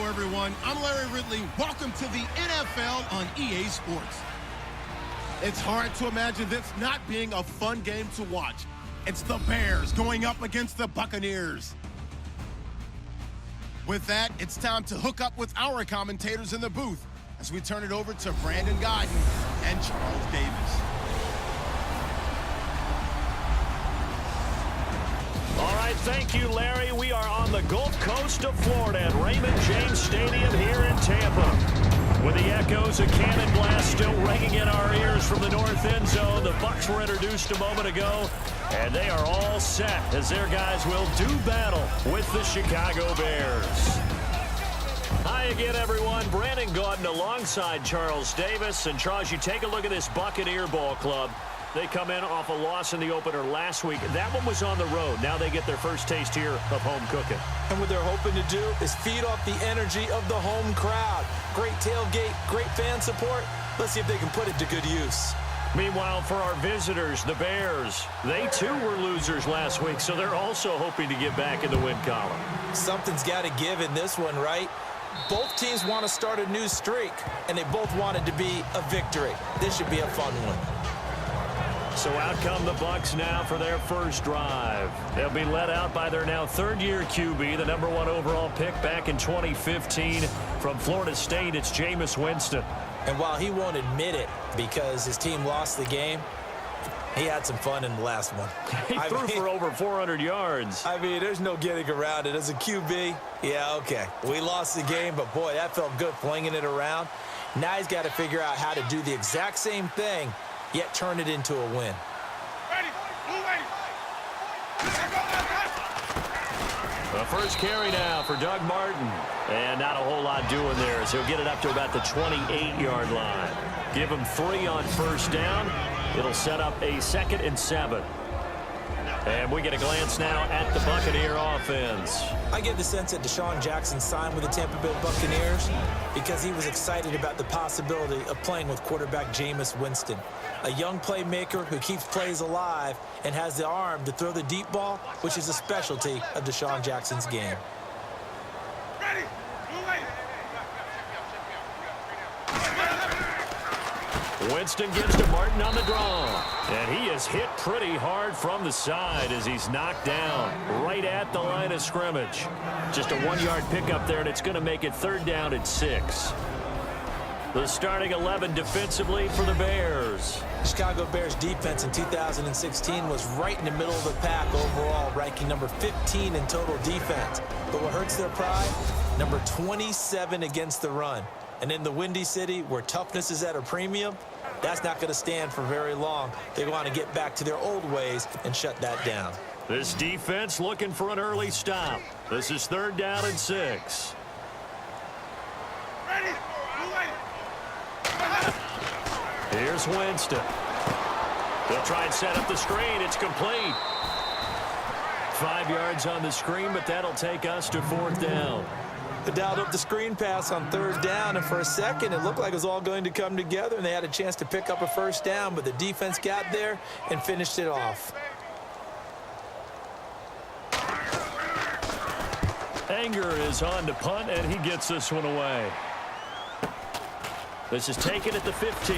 everyone. I'm Larry Ridley. Welcome to the NFL on EA Sports. It's hard to imagine this not being a fun game to watch. It's the Bears going up against the Buccaneers. With that, it's time to hook up with our commentators in the booth as we turn it over to Brandon Godden and Charles Davis. All right, thank you, Larry. We are on the Gulf Coast of Florida at Raymond James Stadium here in Tampa. With the echoes of cannon blast still ringing in our ears from the north end zone, the Bucs were introduced a moment ago, and they are all set as their guys will do battle with the Chicago Bears. Hi again, everyone. Brandon Gaudin alongside Charles Davis. And Charles, you take a look at this Buccaneer ball club. They come in off a loss in the opener last week. That one was on the road. Now they get their first taste here of home cooking. And what they're hoping to do is feed off the energy of the home crowd. Great tailgate, great fan support. Let's see if they can put it to good use. Meanwhile, for our visitors, the Bears, they too were losers last week, so they're also hoping to get back in the win column. Something's got to give in this one, right? Both teams want to start a new streak, and they both want it to be a victory. This should be a fun one. So out come the Bucs now for their first drive. They'll be led out by their now third-year QB, the number 1 overall pick back in 2015 from Florida State. It's Jameis Winston. And while he won't admit it because his team lost the game, he had some fun in the last one. He threw for over 400 yards. I mean, there's no getting around it. As a QB, yeah, okay. We lost the game, but boy, that felt good flinging it around. Now he's got to figure out how to do the exact same thing, yet turn it into a win. The first carry now for Doug Martin. And not a whole lot doing there, so he'll get it up to about the 28-yard line. Give him 3 on first down. It'll set up a 2nd and 7. And we get a glance now at the Buccaneer offense. I get the sense that Deshaun Jackson signed with the Tampa Bay Buccaneers because he was excited about the possibility of playing with quarterback Jameis Winston, a young playmaker who keeps plays alive and has the arm to throw the deep ball, which is a specialty of Deshaun Jackson's game. Winston gives to Martin on the draw. And he is hit pretty hard from the side as he's knocked down right at the line of scrimmage. Just a 1-yard pickup there, and it's going to make it 3rd down and 6. The starting 11 defensively for the Bears. The Chicago Bears defense in 2016 was right in the middle of the pack overall, ranking number 15 in total defense. But what hurts their pride? Number 27 against the run. And in the Windy City, where toughness is at a premium, that's not going to stand for very long. They want to get back to their old ways and shut that down. This defense looking for an early stop. This is 3rd down and 6. Here's Winston. They'll try and set up the screen. It's complete. 5 yards on the screen, but that'll take us to 4th down. They dialed up the screen pass on 3rd down, and for a second it looked like it was all going to come together, and they had a chance to pick up a first down, but the defense got there and finished it off. Anger is on to punt, and he gets this one away. This is taken at the 15.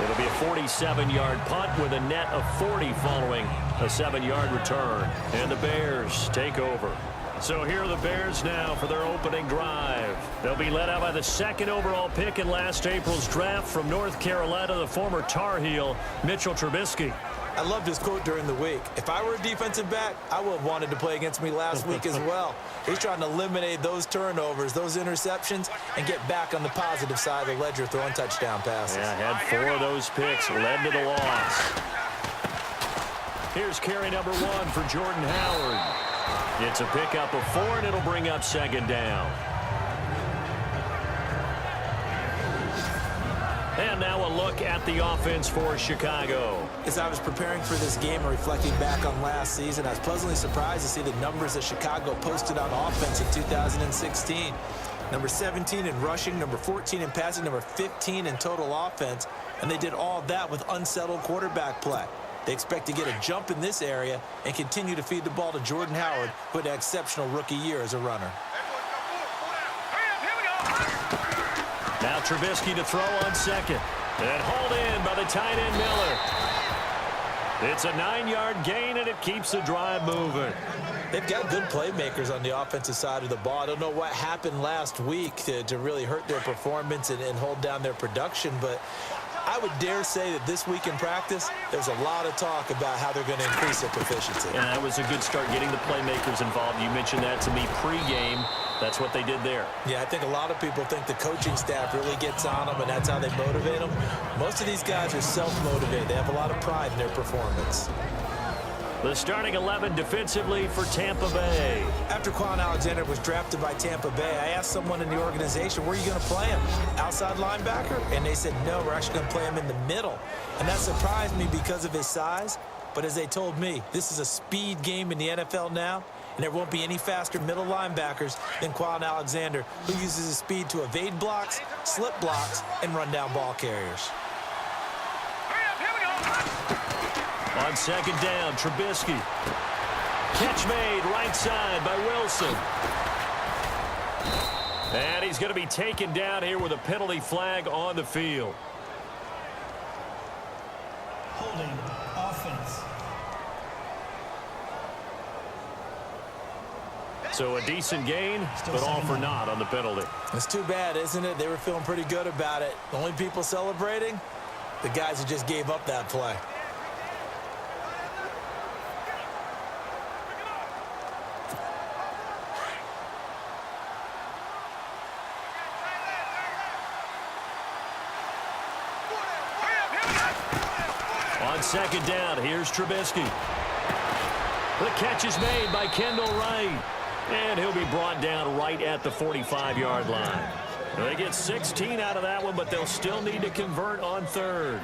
It'll be a 47-yard punt with a net of 40 following a 7-yard return. And the Bears take over. So here are the Bears now for their opening drive. They'll be led out by the 2nd overall pick in last April's draft from North Carolina, the former Tar Heel, Mitchell Trubisky. I loved his quote during the week. If I were a defensive back, I would have wanted to play against me last week as well. He's trying to eliminate those turnovers, those interceptions, and get back on the positive side of the ledger throwing touchdown passes. Yeah, had 4 of those picks, led to the loss. Here's carry number 1 for Jordan Howard. It's a pickup of 4, and it'll bring up 2nd down. And now a look at the offense for Chicago. As I was preparing for this game and reflecting back on last season, I was pleasantly surprised to see the numbers that Chicago posted on offense in 2016. Number 17 in rushing, number 14 in passing, number 15 in total offense. And they did all that with unsettled quarterback play. They expect to get a jump in this area and continue to feed the ball to Jordan Howard, who had an exceptional rookie year as a runner. Now Trubisky to throw on second. And hauled in by the tight end Miller. It's a 9-yard gain, and it keeps the drive moving. They've got good playmakers on the offensive side of the ball. I don't know what happened last week to really hurt their performance and hold down their production, but I would dare say that this week in practice, there's a lot of talk about how they're going to increase their proficiency. Yeah, that was a good start getting the playmakers involved. You mentioned that to me pregame. That's what they did there. Yeah, I think a lot of people think the coaching staff really gets on them, and that's how they motivate them. Most of these guys are self-motivated. They have a lot of pride in their performance. The starting 11 defensively for Tampa Bay. After Quan Alexander was drafted by Tampa Bay, I asked someone in the organization, where are you going to play him? Outside linebacker? And they said, no, we're actually going to play him in the middle. And that surprised me because of his size. But as they told me, this is a speed game in the NFL now, and there won't be any faster middle linebackers than Quan Alexander, who uses his speed to evade blocks, slip blocks, and run down ball carriers. On second down, Trubisky. Catch made right side by Wilson. And he's going to be taken down here with a penalty flag on the field. Holding offense. So a decent gain, but all for naught on the penalty. It's too bad, isn't it? They were feeling pretty good about it. The only people celebrating, the guys who just gave up that play. On second down, here's Trubisky. The catch is made by Kendall Wright. And he'll be brought down right at the 45-yard line. They get 16 out of that one, but they'll still need to convert on third.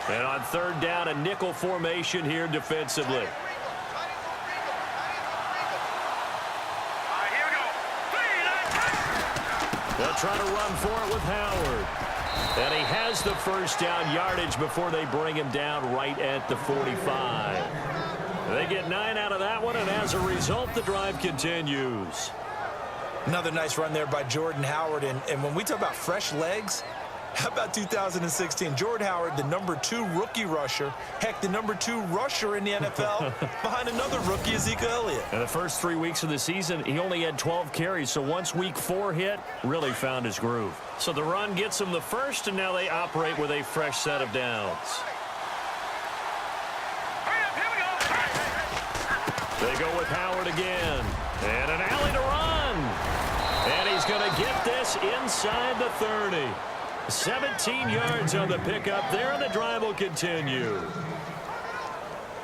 And on third down, a nickel formation here defensively. They'll try to run for it with Howard. And he has the first down yardage before they bring him down right at the 45. They get 9 out of that one, and as a result, the drive continues. Another nice run there by Jordan Howard. And when we talk about fresh legs, how about 2016? Jordan Howard, the #2 rookie rusher. Heck, the #2 rusher in the NFL behind another rookie, Ezekiel Elliott. In the first 3 weeks of the season, he only had 12 carries. So once week 4 hit, really found his groove. So the run gets him the first, and now they operate with a fresh set of downs. They go with Howard again. And an alley to run. And he's going to get this inside the 30. 17 yards on the pickup there, and the drive will continue.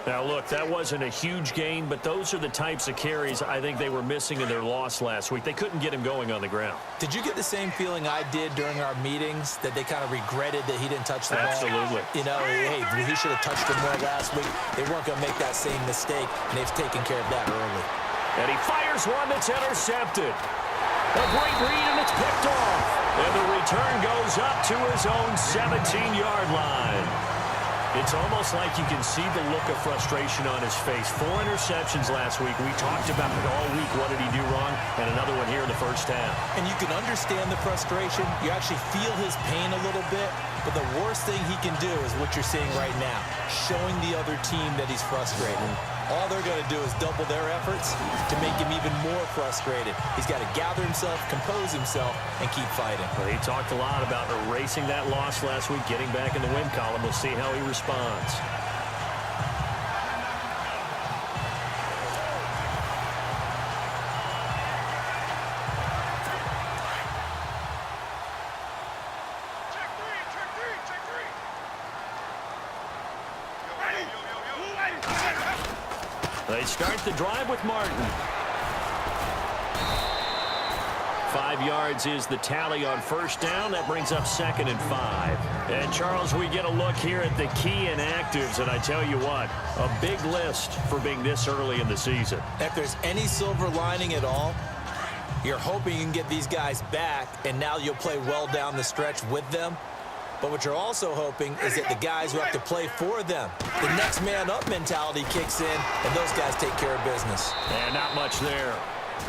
Now, look, that wasn't a huge gain, but those are the types of carries I think they were missing in their loss last week. They couldn't get him going on the ground. Did you get the same feeling I did during our meetings, that they kind of regretted that he didn't touch the ball? Absolutely. You know, hey, he should have touched it more last week. They weren't going to make that same mistake, and they've taken care of that early. And he fires one that's intercepted. A great read, and it's picked off. And the return goes up to his own 17-yard line. It's almost like you can see the look of frustration on his face. 4 interceptions last week. We talked about it all week. What did he do wrong? And another one here in the first half. And you can understand the frustration. You actually feel his pain a little bit. But the worst thing he can do is what you're seeing right now, showing the other team that he's frustrated. All they're going to do is double their efforts to make him even more frustrated. He's got to gather himself, compose himself, and keep fighting. Well, he talked a lot about erasing that loss last week, getting back in the win column. We'll see how he responds. They start the drive with Martin. 5 yards is the tally on first down. That brings up 2nd and 5. And, Charles, we get a look here at the key inactives. And I tell you what, a big list for being this early in the season. If there's any silver lining at all, you're hoping you can get these guys back, and now you'll play well down the stretch with them. But what you're also hoping is that the guys who have to play for them, the next man up mentality kicks in, and those guys take care of business. And not much there.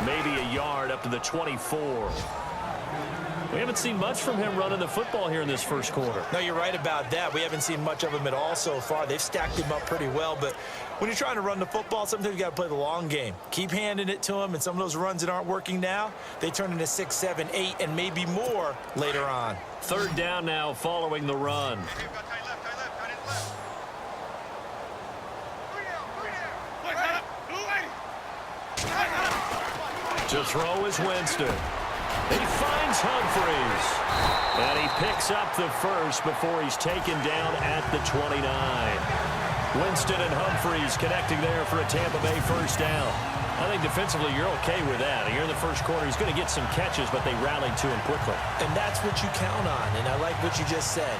maybe a yard up to the 24. We haven't seen much from him running the football here in this first quarter. No, you're right about that. We haven't seen much of him at all so far. They've stacked him up pretty well, but when you're trying to run the football, sometimes you got to play the long game. Keep handing it to him, and some of those runs that aren't working now, they turn into 6, 7, 8, and maybe more later on. Third down now following the run. To throw is Winston. He finds Humphries. And he picks up the first before he's taken down at the 29. Winston and Humphries connecting there for a Tampa Bay first down. I think defensively you're okay with that. Here in the first quarter, he's going to get some catches, but they rallied to him quickly. And that's what you count on, and I like what you just said.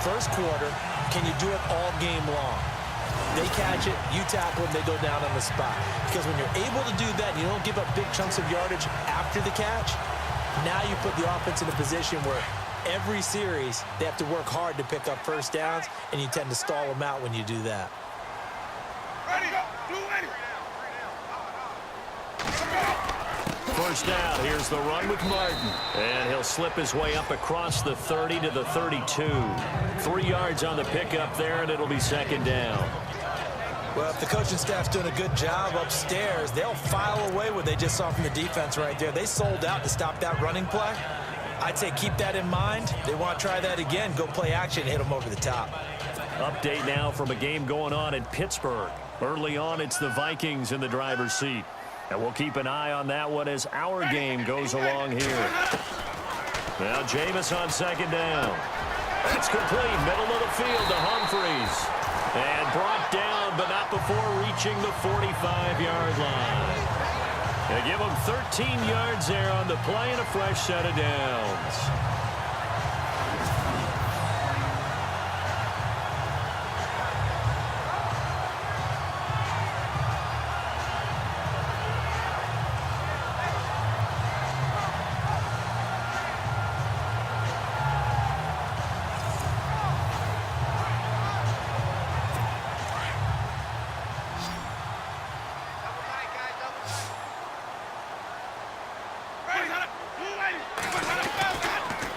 First quarter, can you do it all game long? They catch it, you tackle them, they go down on the spot. Because when you're able to do that, and you don't give up big chunks of yardage after the catch, now you put the offense in a position where every series they have to work hard to pick up first downs, and you tend to stall them out when you do that. First down, here's the run with Martin. And he'll slip his way up across the 30 to the 32. 3 yards on the pickup there, and it'll be second down. Well, if the coaching staff's doing a good job upstairs, they'll file away what they just saw from the defense right there. They sold out to stop that running play. I'd say keep that in mind. They want to try that again, go play action, hit them over the top. Update now from a game going on in Pittsburgh. Early on, it's the Vikings in the driver's seat. And we'll keep an eye on that one as our game goes along here. Now Jameis on second down. That's complete, middle of the field to Humphries. And brought down, but not before reaching the 45-yard line. They give him 13 yards there on the play and a fresh set of downs.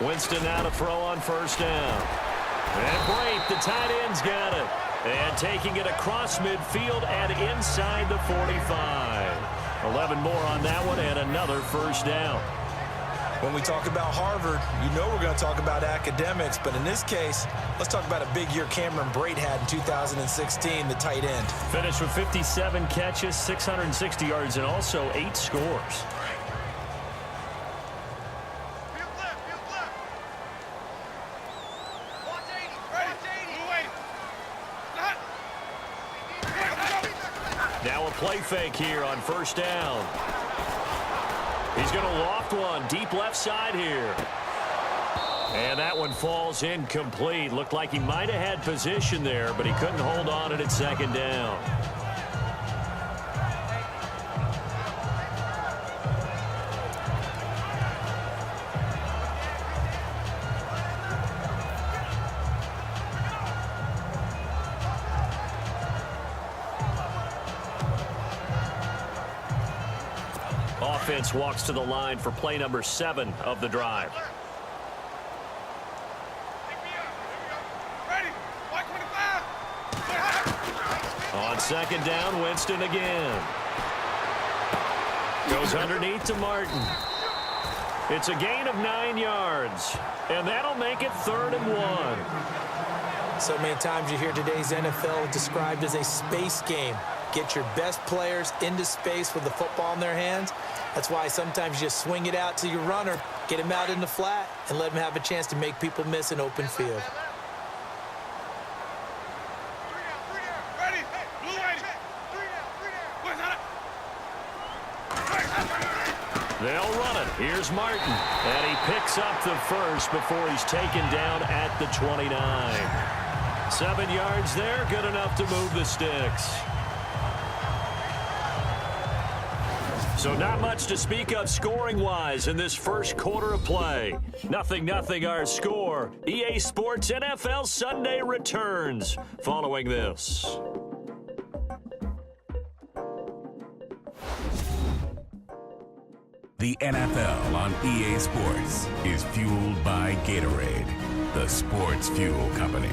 Winston now to throw on first down. And Brate, the tight end's got it. And taking it across midfield and inside the 45. 11 more on that one and another first down. When we talk about Harvard, you know we're going to talk about academics, but in this case, let's talk about a big year Cameron Brate had in 2016, the tight end. Finished with 57 catches, 660 yards, and also 8 scores. Now a play fake here on first down. He's going to loft one deep left side here. And that one falls incomplete. Looked like he might have had position there, but he couldn't hold on at second down. Offense walks to the line for play number 7 of the drive. On second down, Winston again. Goes underneath to Martin. It's a gain of 9 yards, and that'll make it 3rd and 1. So many times you hear today's NFL described as a space game. Get your best players into space with the football in their hands. That's why sometimes you just swing it out to your runner, get him out in the flat, and let him have a chance to make people miss an open field. They'll run it. Here's Martin. And he picks up the first before he's taken down at the 29. 7 yards there, good enough to move the sticks. So not much to speak of scoring-wise in this first quarter of play. 0-0 our score. EA Sports NFL Sunday returns following this. The NFL on EA Sports is fueled by Gatorade, the sports fuel company.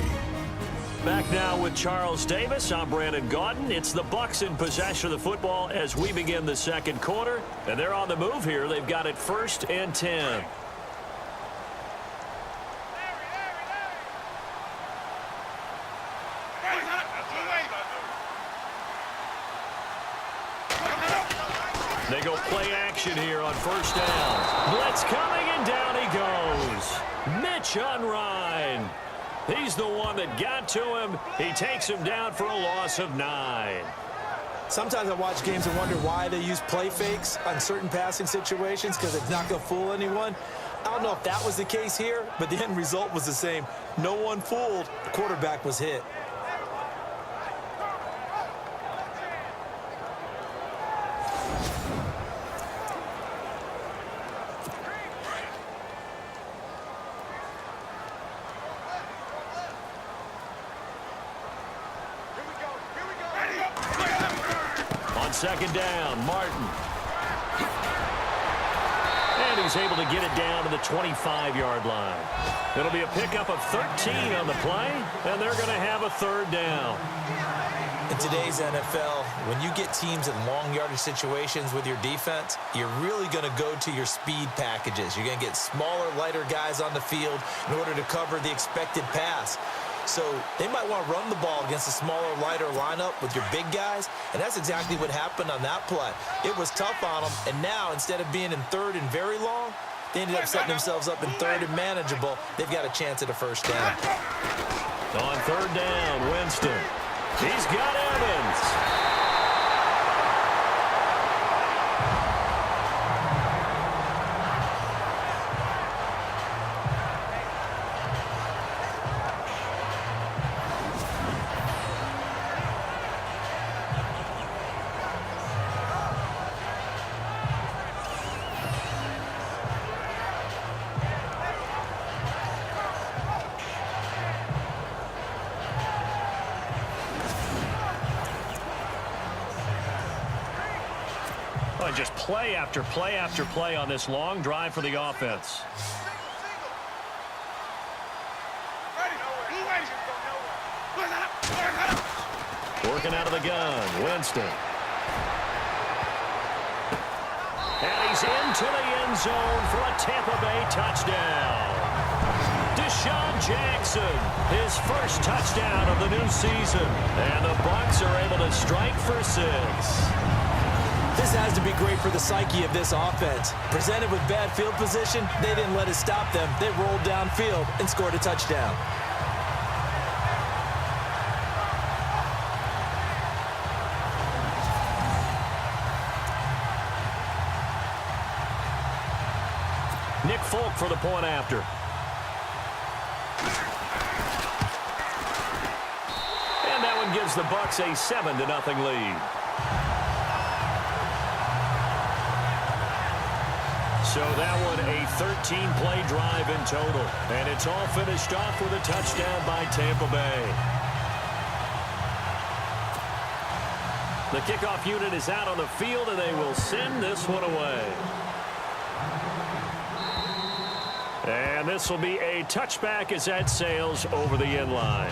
Back now with Charles Davis. I'm Brandon Gaudin. It's the Bucs in possession of the football as we begin the second quarter. And they're on the move here. They've got it 1st and 10. They go play action here on 1st down. Blitz coming, and down he goes. Mitch Unrein. He's the one that got to him. He takes him down for a loss of 9. Sometimes I watch games and wonder why they use play fakes on certain passing situations, because it's not going to fool anyone. I don't know if that was the case here, but the end result was the same. No one fooled. The quarterback was hit. Second down, Martin. And he's able to get it down to the 25-yard line. It'll be a pickup of 13 on the play, and they're going to have a 3rd down. In today's NFL, when you get teams in long yardage situations with your defense, you're really going to go to your speed packages. You're going to get smaller, lighter guys on the field in order to cover the expected pass. So they might want to run the ball against a smaller, lighter lineup with your big guys, and that's exactly what happened on that play. It was tough on them, and now instead of being in 3rd and very long, they ended up setting themselves up in 3rd and manageable. They've got a chance at a 1st down. On 3rd down, Winston. He's got Evans. Just play after play after play on this long drive for the offense. Working out of the gun, Winston. And he's into the end zone for a Tampa Bay touchdown. Deshaun Jackson, his 1st touchdown of the new season. And the Bucs are able to strike for 6. This has to be great for the psyche of this offense. Presented with bad field position, they didn't let it stop them. They rolled downfield and scored a touchdown. Nick Folk for the point after. And that one gives the Bucs a 7-0 lead. So that one a 13-play drive in total. And it's all finished off with a touchdown by Tampa Bay. The kickoff unit is out on the field, and they will send this one away. And this will be a touchback as that sails over the end line.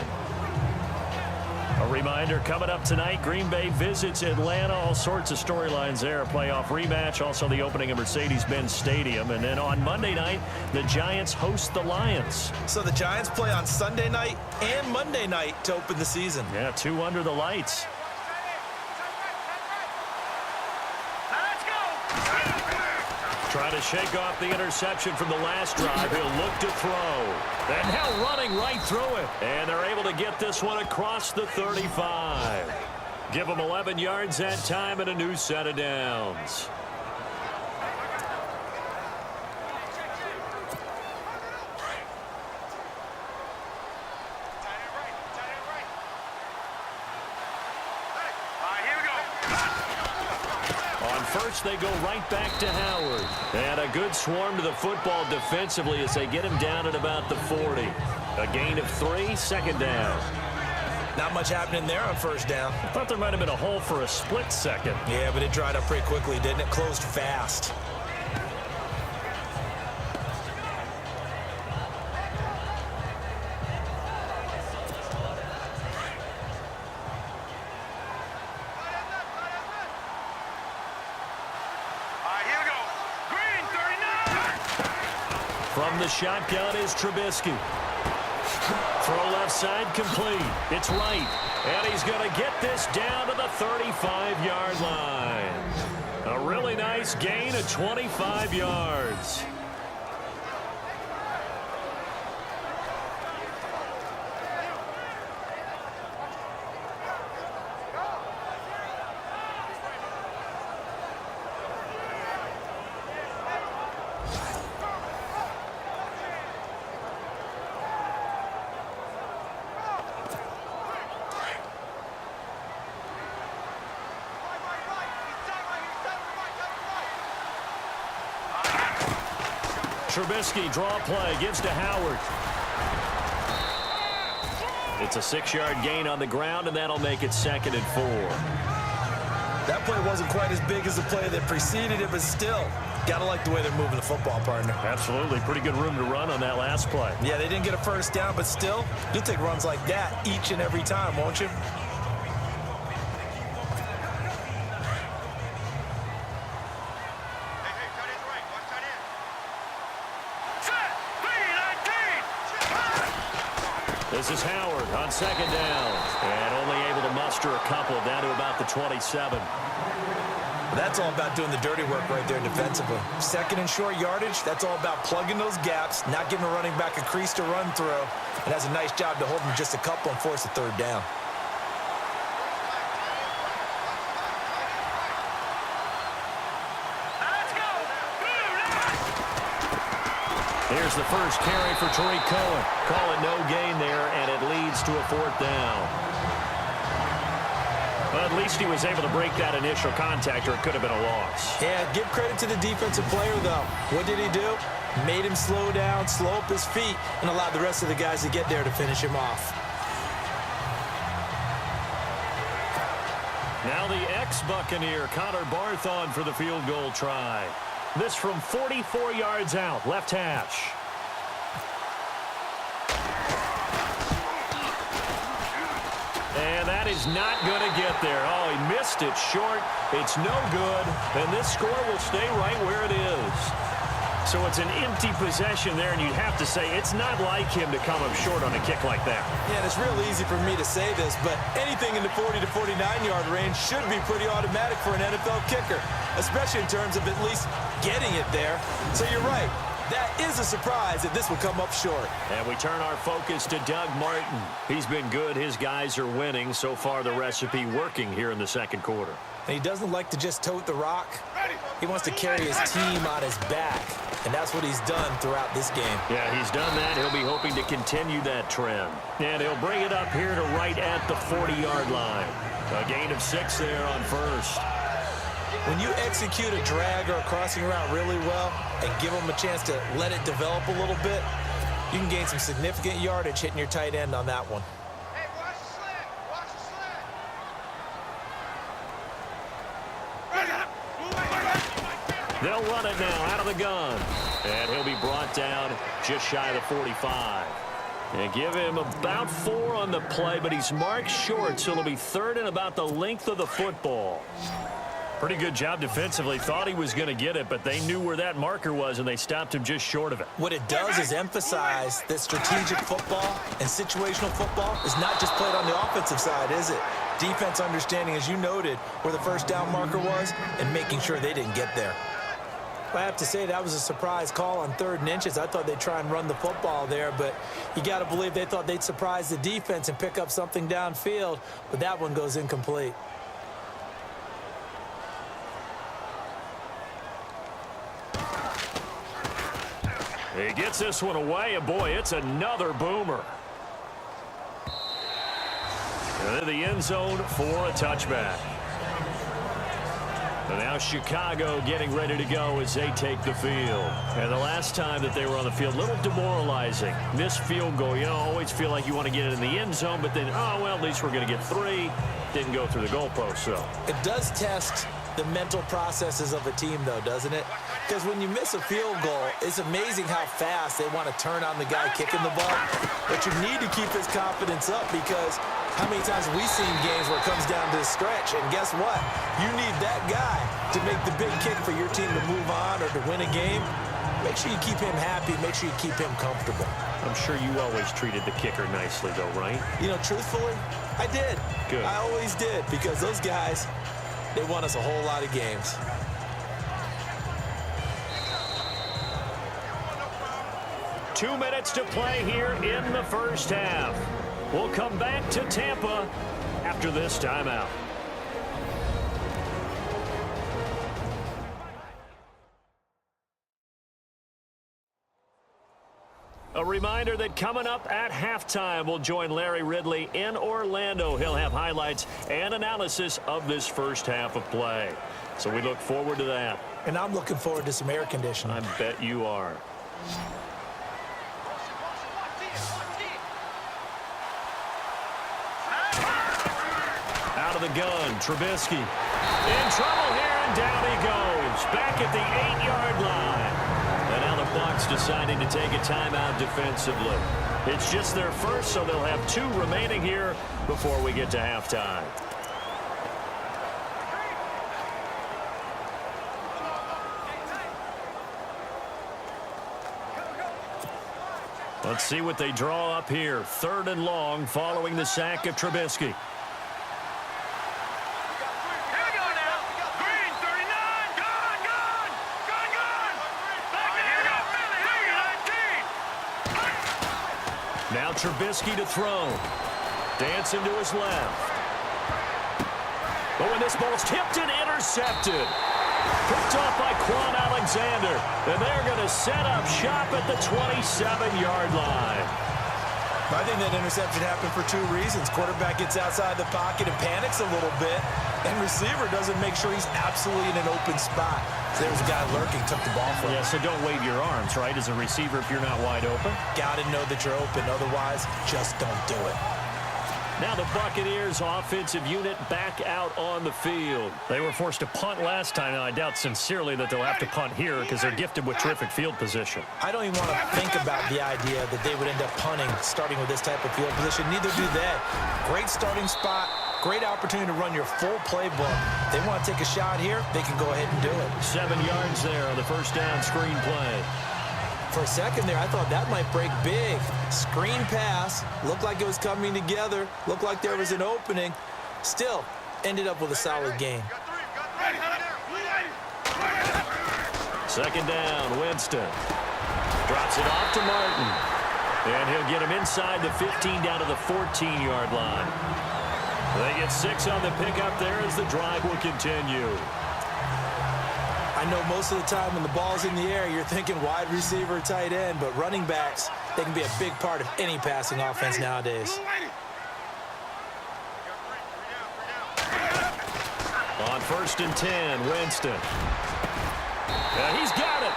A reminder, coming up tonight, Green Bay visits Atlanta. All sorts of storylines there. A playoff rematch, also the opening of Mercedes-Benz Stadium. And then on Monday night, the Giants host the Lions. So the Giants play on Sunday night and Monday night to open the season. Yeah, 2 under the lights. Trying to shake off the interception from the last drive. He'll look to throw. And now running right through it. And they're able to get this one across the 35. Give them 11 yards that time and a new set of downs. First, they go right back to Howard. And a good swarm to the football defensively as they get him down at about the 40. A gain of 3, 2nd down. Not much happening there on first down. I thought there might have been a hole for a split second. Yeah, but it dried up pretty quickly, didn't it? Closed fast. From the shotgun is Trubisky. Throw left side complete. It's right. And he's going to get this down to the 35-yard line. A really nice gain of 25 yards. Trubisky, draw play, gives to Howard. It's a 6-yard gain on the ground, and that'll make it 2nd and 4. That play wasn't quite as big as the play that preceded it, but still, gotta like the way they're moving the football, partner. Absolutely. Pretty good room to run on that last play. Yeah, they didn't get a first down, but still, you'll take runs like that each and every time, won't you? This is Howard on 2nd down. And only able to muster a couple down to about the 27. That's all about doing the dirty work right there defensively. 2nd and short yardage, that's all about plugging those gaps, not giving a running back a crease to run through. And has a nice job to hold him just a couple and force a 3rd down. Here's the first carry for Tariq Cohen. Call it no gain there, and it leads to a 4th down. Well, at least he was able to break that initial contact, or it could have been a loss. Yeah, give credit to the defensive player, though. What did he do? Made him slow down, slow up his feet, and allowed the rest of the guys to get there to finish him off. Now the ex-Buccaneer, Connor Barthon, for the field goal try. This from 44 yards out, left hash. And that is not going to get there. Oh, he missed it short. It's no good. And this score will stay right where it is. So it's an empty possession there, and you'd have to say it's not like him to come up short on a kick like that. Yeah, and it's real easy for me to say this, but anything in the 40 to 49-yard range should be pretty automatic for an NFL kicker, especially in terms of at least getting it there. So you're right. That is a surprise that this will come up short. And we turn our focus to Doug Martin. He's been good. His guys are winning. So far, the recipe working here in the 2nd quarter. And he doesn't like to just tote the rock. He wants to carry his team on his back. And that's what he's done throughout this game. Yeah, he's done that. He'll be hoping to continue that trend. And he'll bring it up here to right at the 40-yard line. A gain of 6 there on first. When you execute a drag or a crossing route really well and give them a chance to let it develop a little bit, you can gain some significant yardage hitting your tight end on that one. Hey, watch the slant. Watch the slant. They'll run it now out of the gun. And he'll be brought down just shy of the 45. And give him about 4 on the play, but he's marked short, so it'll be 3rd and about the length of the football. Pretty good job defensively. Thought he was going to get it, but they knew where that marker was, and they stopped him just short of it. What it does is emphasize that strategic football and situational football is not just played on the offensive side, is it? Defense understanding, as you noted, where the first down marker was and making sure they didn't get there. I have to say that was a surprise call on 3rd and inches. I thought they'd try and run the football there, but you got to believe they thought they'd surprise the defense and pick up something downfield, but that one goes incomplete. He gets this one away, and boy, it's another boomer. And in the end zone for a touchback. And now Chicago getting ready to go as they take the field. And the last time that they were on the field, a little demoralizing. Missed field goal. You know, always feel like you want to get it in the end zone, but then, oh, well, at least we're going to get 3. Didn't go through the goalpost, though. It does test the mental processes of a team, though, doesn't it? Because when you miss a field goal, it's amazing how fast they want to turn on the guy kicking the ball. But you need to keep his confidence up, because how many times have we seen games where it comes down to the stretch? And guess what? You need that guy to make the big kick for your team to move on or to win a game. Make sure you keep him happy. Make sure you keep him comfortable. I'm sure you always treated the kicker nicely, though, right? You know, truthfully, I did. Good. I always did, because those guys, they won us a whole lot of games. Two minutes to play here in the first half. We'll come back to Tampa after this timeout. A reminder that coming up at halftime, we'll join Larry Ridley in Orlando. He'll have highlights and analysis of this first half of play. So we look forward to that. And I'm looking forward to some air conditioning. I bet you are. Out of the gun, Trubisky. In trouble here, and down he goes. Back at the 8-yard line. And now the Bucs deciding to take a timeout defensively. It's just their first, so they'll have 2 remaining here before we get to halftime. Let's see what they draw up here. 3rd and long following the sack of Trubisky. Now Trubisky to throw. Dancing to his left. But when this ball's tipped and intercepted. Picked off by Quan Alexander. And they're going to set up shop at the 27-yard line. I think that interception happened for 2 reasons. Quarterback gets outside the pocket and panics a little bit. And receiver doesn't make sure he's absolutely in an open spot. So there's a guy lurking, took the ball from him. Yeah, so don't wave your arms, right, as a receiver if you're not wide open. Got to know that you're open. Otherwise, just don't do it. Now the Buccaneers offensive unit back out on the field. They were forced to punt last time. Now, I doubt sincerely that they'll have to punt here because they're gifted with terrific field position. I don't even want to think about the idea that they would end up punting starting with this type of field position. Neither do they. Great starting spot. Great opportunity to run your full playbook. They want to take a shot here, they can go ahead and do it. 7 yards there on the first down screen play. For a second there, I thought that might break big. Screen pass. Looked like it was coming together. Looked like there was an opening. Still, ended up with a solid gain. Second down, Winston. Drops it off to Martin. And he'll get him inside the 15 down to the 14-yard line. They get 6 on the pickup there as the drive will continue. I know most of the time when the ball's in the air, you're thinking wide receiver, tight end, but running backs, they can be a big part of any passing offense nowadays. On 1st and 10, Winston. He's got it.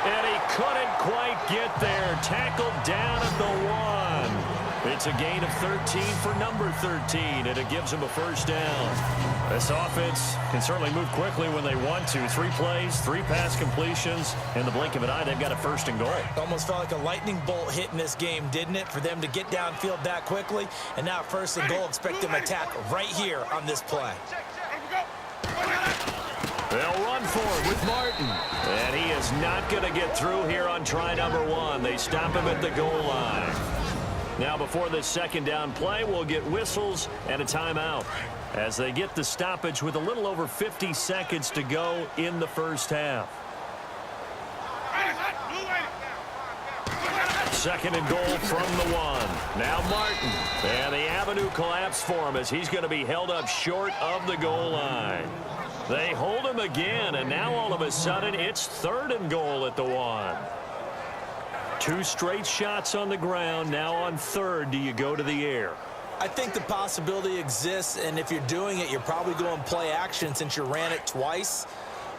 And he couldn't quite get there. Tackled down at the 1. It's a gain of 13 for number 13, and it gives him a first down. This offense can certainly move quickly when they want to. 3 plays, 3 pass completions. In the blink of an eye, they've got a first and goal. Almost felt like a lightning bolt hit in this game, didn't it? For them to get downfield that quickly. And now first and goal, expect them to attack right here on this play. They'll run for it with Martin. And he is not going to get through here on try number 1. They stop him at the goal line. Now before this second down play, we'll get whistles and a timeout as they get the stoppage with a little over 50 seconds to go in the first half. Second and goal from the 1. Now Martin. And the avenue collapsed for him as he's going to be held up short of the goal line. They hold him again, and now all of a sudden it's 3rd and goal at the 1. 2 straight shots on the ground. Now on 3rd, do you go to the air? I think the possibility exists, and if you're doing it, you're probably going play action since you ran it twice.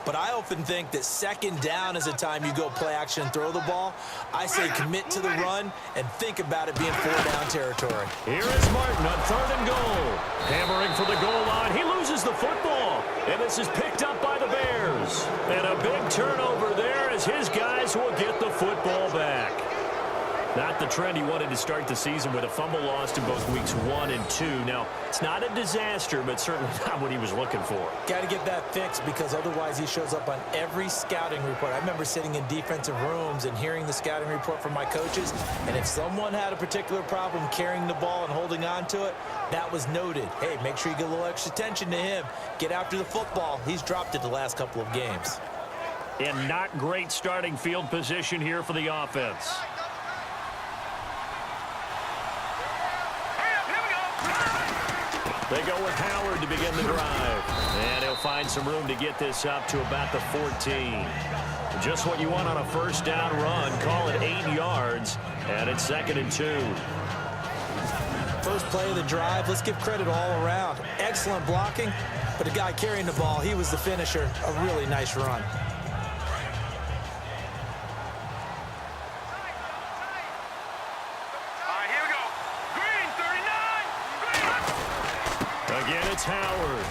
But I often think that second down is a time you go play action and throw the ball. I say commit to the run and think about it being 4-down territory. Here is Martin on 3rd and goal. Hammering for the goal line. He loses the football. And this is picked up by the Bears. And a big turnover there as his guys will get the football back. Not the trend he wanted to start the season with a fumble lost in both weeks 1 and 2. Now, it's not a disaster, but certainly not what he was looking for. Got to get that fixed because otherwise he shows up on every scouting report. I remember sitting in defensive rooms and hearing the scouting report from my coaches, and if someone had a particular problem carrying the ball and holding on to it, that was noted. Hey, make sure you get a little extra attention to him. Get after the football. He's dropped it the last couple of games. And not great starting field position here for the offense. They go with Howard to begin the drive. And he'll find some room to get this up to about the 14. Just what you want on a first down run. Call it 8 yards. And it's 2nd and 2. First play of the drive, let's give credit all around. Excellent blocking, but the guy carrying the ball, he was the finisher. A really nice run. Again, it's Howard.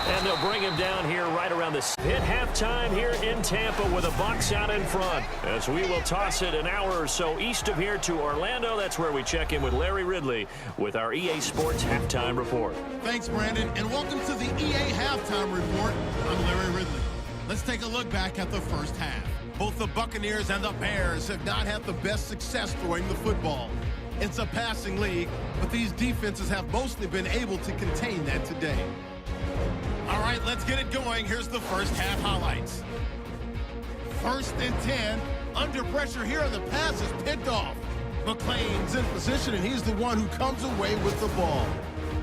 And they'll bring him down here right around the hit halftime here in Tampa with the Bucs out in front. As we will toss it an hour or so east of here to Orlando. That's where we check in with Larry Ridley with our EA Sports Halftime Report. Thanks, Brandon, and welcome to the EA Halftime Report. I'm Larry Ridley. Let's take a look back at the first half. Both the Buccaneers and the Bears have not had the best success throwing the football. It's a passing league, but these defenses have mostly been able to contain that today. All right, let's get it going. Here's the first half highlights. 1st and 10. Under pressure here, and the pass is picked off. McClain's in position, and he's the one who comes away with the ball.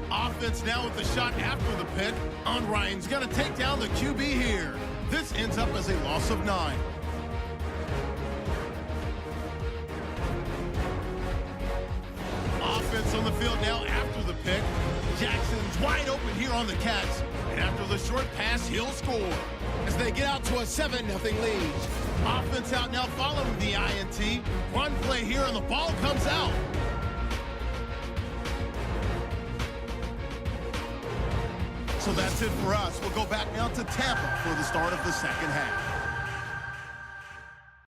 Offense now with the shot after the pick. Ryan's going to take down the QB here. This ends up as a loss of 9. Offense on the field now after the pick. Jackson's wide open here on the catch. And after the short pass, he'll score. As they get out to a 7-0 lead. Offense out now following the INT. Run play here, and the ball comes out. So that's it for us. We'll go back now to Tampa for the start of the second half.